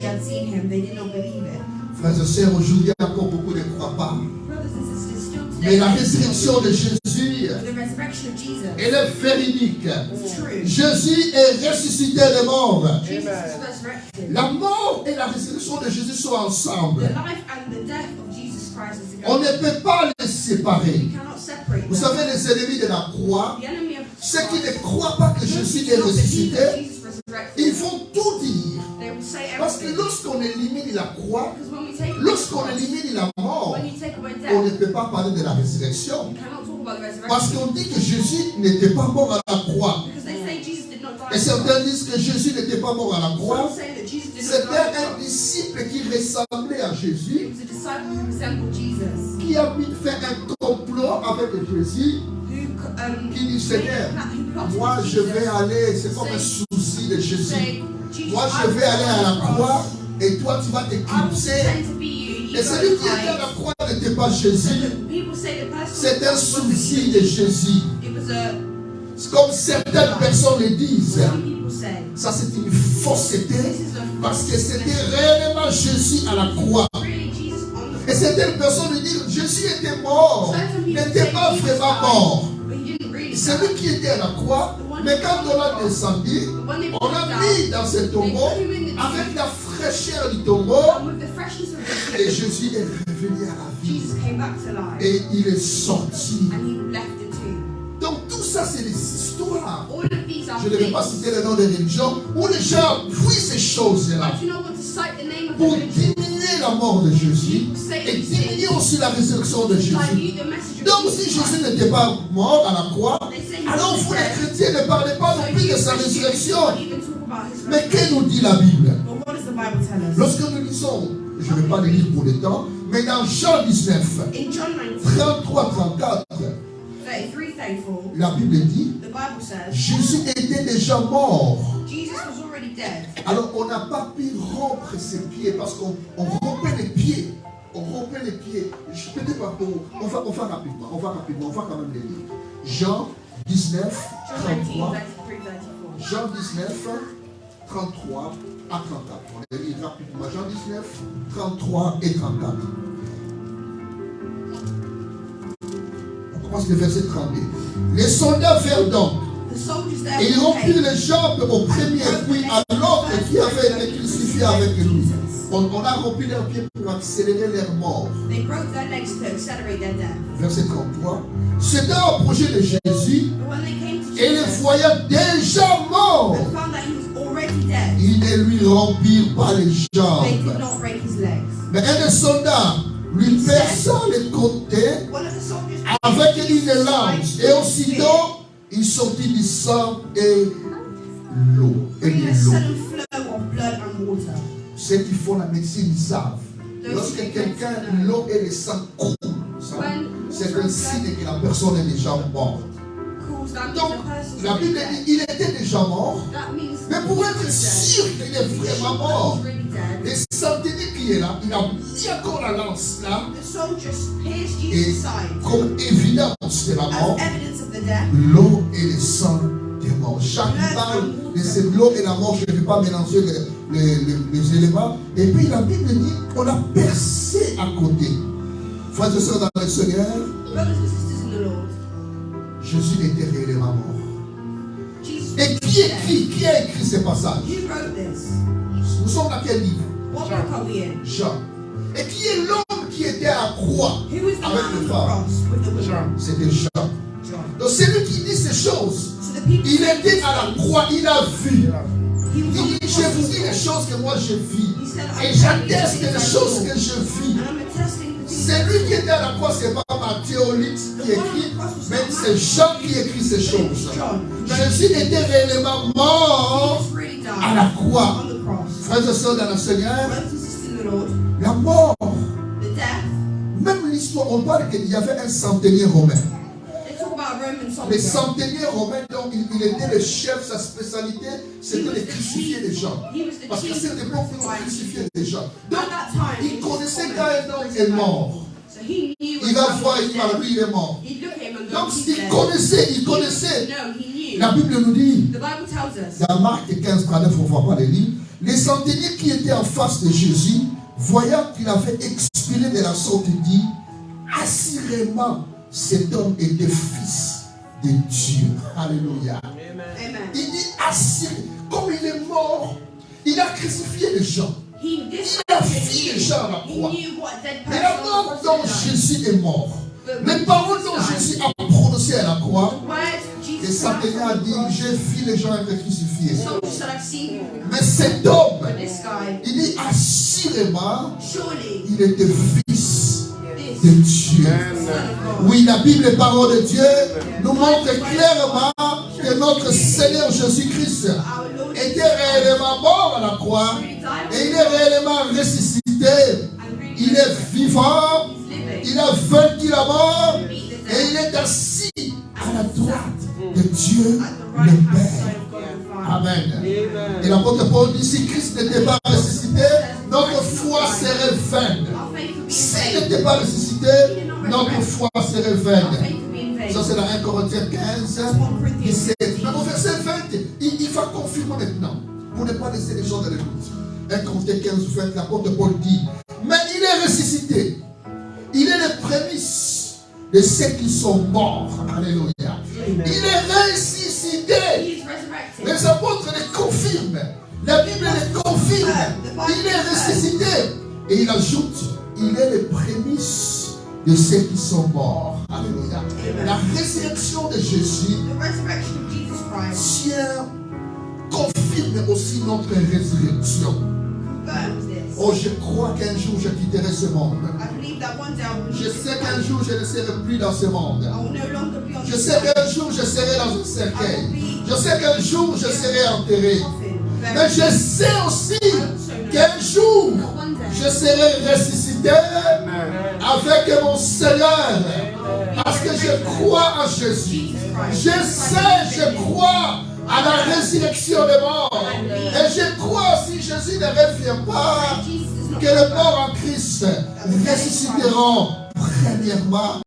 had seen him, they did not believe it. Frères et sœurs, aujourd'hui encore beaucoup ne croient pas. Brothers and sisters, still Mais today, la résurrection de Jésus, the resurrection of Jesus elle est véridique. is true. Jésus est ressuscité des morts. Jesus was resurrected. La mort et la résurrection de Jésus sont ensemble. The life and the death of Jesus Christ is On together. ne peut pas les séparer. You cannot separate Vous them. savez, les ennemis de la croix, The enemy of ceux qui ne Christ, croient pas que those who Jésus do est not believe ressuscité, that Jesus resurrected, ils vont tout dire. they will say Parce que everything. lorsqu'on élimine la croix, Because when we take away the lorsqu'on cross, élimine la mort, when you take away on ne death, peut pas parler de la résurrection. you cannot talk about the Parce resurrection. qu'on dit que Jésus n'était pas mort à la croix. Because they say Jesus did not die. Et certains disent que Jésus n'était pas mort à la croix. Some say that Jesus did not die. C'était on the un cross. disciple qui ressemblait à It Jésus, was a disciple who resembled Jesus. qui a fait un complot avec Jésus, qui dit Seigneur, moi je vais aller, c'est comme un souci de Jésus. Moi je vais aller à la croix et toi tu vas t'éclipser. Et celui qui était à la croix n'était pas Jésus, c'est un souci de Jésus. C'est comme certaines personnes le disent. Ça c'est une fausseté parce que c'était réellement Jésus à la croix. Et certaines personnes lui disent Jésus était mort, n'était pas vraiment mort. C'est lui qui était à la croix, mais quand on l'a descendu, on l'a mis dans ce tombeau avec la fraîcheur du tombeau et Jésus est revenu à la vie et il est sorti. Donc tout ça c'est des histoires. Je ne vais pas citer le nom des religions où les gens fuient ces choses-là pour diminuer la mort de Jésus et diminuer aussi la résurrection de Jésus. Donc si Jésus n'était pas mort à la croix, alors vous les chrétiens ne parlez pas non plus de sa résurrection. Mais que nous dit la Bible? Lorsque nous lisons, je ne vais pas le lire pour le temps, mais dans Jean 19, 33-34, la Bible dit, Jésus était déjà mort. Alors on n'a pas pu rompre ses pieds parce qu'on rompait les pieds. On rompait les pieds. Peut-être pas pour. On va rapidement. On va quand même les lire. Jean 19, 33. Jean 19, 33 à 34. On les lit rapidement. Jean 19, 33 et 34. On commence le verset 32. Les soldats vinrent donc. Et ils rompirent les jambes au premier, puis à l'autre qui avait été crucifié avec lui. On a rompu leurs pieds pour accélérer leur mort. Verset 33. C'était au projet de Jésus et les voyant déjà morts. Ils ne lui rompirent pas les jambes. Mais un des soldats lui perça les côtés avec une lance. Et aussitôt, il sortit du sang et l'eau. Ceux qui font la médecine savent. Lorsque quelqu'un, l'eau et le sang coulent, c'est un signe que la personne est déjà morte. Donc, la Bible dit qu'il était déjà mort, mais pour être sûr qu'il est vraiment mort, le centenier qui est là, il a mis encore la lance là, et comme évidence de la mort, l'eau et le sang des morts. Chaque parle de cette l'eau et la mort, je ne vais pas mélanger les éléments. Et puis la Bible dit qu'on a percé à côté. Frères et sœurs dans le Seigneur, Jésus était réellement mort. Et qui a écrit ce passage? Nous sommes dans quel livre? Jean. Et qui est l'homme qui était à la croix avec le phare? C'était Jean. Donc c'est lui qui dit ces choses. Il était à la croix, il a vu. Il dit, je vous dis les choses que moi je vis. Et j'atteste les choses que je vis. C'est lui qui était à la croix, c'est pas Matthéolite qui écrit, mais c'est Jean qui écrit ces choses. Jésus était réellement mort à la croix. Frères et sœurs dans le Seigneur, la mort, même l'histoire, on parle qu'il y avait un centenier romain. Les centeniers romains, donc il était le chef, sa spécialité, c'était de crucifier les gens. Parce qu'à cette époque, on crucifiait les gens. Donc, il connaissait quand un homme est mort. Il va voir, il va lui, il est mort. Donc, il connaissait. La Bible nous dit, dans Marc 15, 39, on ne va pas les lire, Les centeniers qui étaient en face de Jésus, voyant qu'il avait expiré de la sorte, dit, assurément, cet homme était fils de Dieu. Alléluia. Amen. Il dit, assurément, comme il est mort, il a crucifié les gens. He this Il a fui les gens à la He croix. knew what dead Mais la person mort was dont like. Jésus est mort, les paroles dont Jésus a prononcées à la croix, Words les Jesus centeniers pronounced a on the dit, cross. j'ai vu les gens être crucifiés. Soldiers said, I've seen you. Mais cet homme, But this guy, il dit assurément, surely il était fils this de Dieu. Son of God. Oui, la Bible, les paroles de Dieu, nous montre clairement que notre Seigneur Jésus-Christ Our Lord était Jesus réellement mort à la croix really died et il est réellement ressuscité. and really Il est vivant, he's living. il a vaincu la mort Beat the et il death est assis à la droite de Dieu at the le right hand Père. side of God the Father. Amen. Et l'apôtre Paul dit, si Christ n'était pas ressuscité, notre foi serait vaine. Our faith would be in S'il vain. n'était pas ressuscité, notre foi serait Our vaine. faith would be in vain. Ça, c'est dans 1 Corinthiens 15, 17. Mais au verset 20, il va confirmer maintenant, pour ne pas laisser les gens dans le doute. 1 Corinthiens 15, 20, l'apôtre Paul dit, mais il est ressuscité. Il est le prémices de ceux qui sont morts. Alléluia. Il est ressuscité. He is resurrected. Les apôtres le confirment. La Bible le confirme. Il est ressuscité. Et il ajoute, il est le prémices de ceux qui sont morts. Alléluia. La résurrection de Jésus The resurrection of Jesus Christ tient, confirme aussi notre résurrection. confirms this. Oh, je crois qu'un jour je quitterai ce monde. I believe that one day I will Je leave sais this qu'un world. jour je ne serai plus dans ce monde. I will no longer be on Je this sais qu'un jour je serai dans un cercueil. Je sais qu'un jour je serai enterré. coffin. Mais je sais aussi I also know qu'un jour that one day je serai ressuscité avec mon Seigneur. Parce que je crois en Jésus. Je sais, je crois à la résurrection des morts. Et je crois, si Jésus ne revient pas, Jesus is not que les morts en Christ ressusciteront premièrement